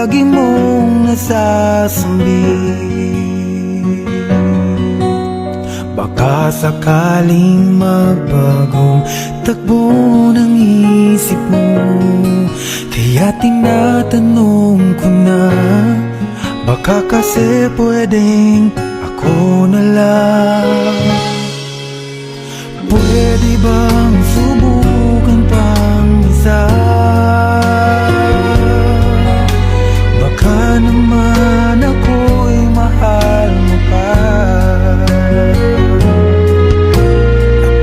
lagi mong nasasambi. Baka sakaling magbagong takbo ng isip mo, kaya tinatanong ko na, baka kasi pwedeng ako na lang. Pwede bang subukan pang isa? Baka naman ako'y mahal mo pa.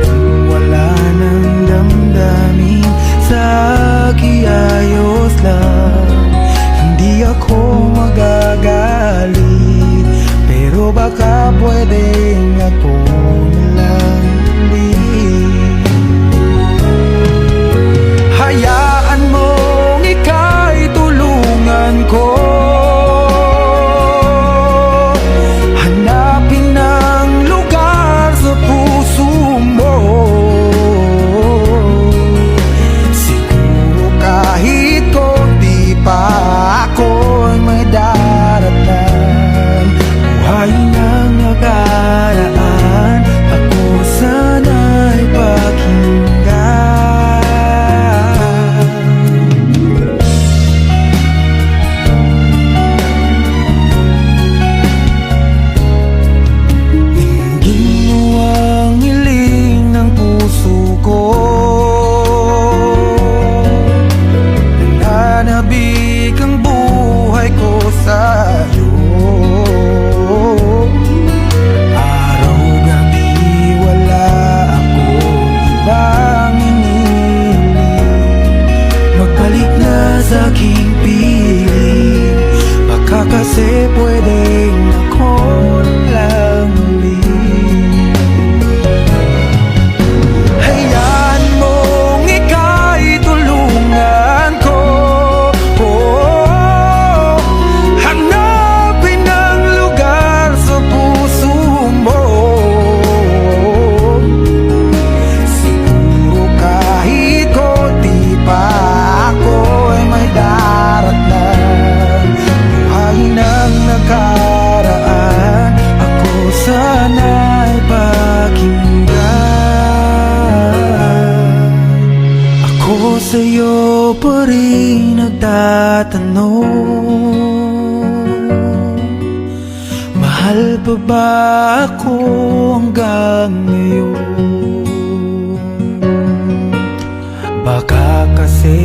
Kung wala nang damdamin sa kiayos lang, hindi ako magagalit, pero baka pwedeng ako na lang. Hayaan mong ika'y tulungan ko, hanapin ang lugar sa puso mo. Siguro kahit konti pa ako'y may daratan. Buhay ng nakaraan, ako sana'y pakinggan. Sa aking piling, baka kasi pwedeng ako lang ulit. Hayaan mong ika'y tulungan ko, hanapin ang lugar sa puso mo. Siguro kahit konti pa ako'y may daratan. Buhay ng nakaraan, ako sana'y pakinggan. Ako sa'yo pa rin nagtatanong, mahal pa ba ako hanggang ngayon? Baka kasi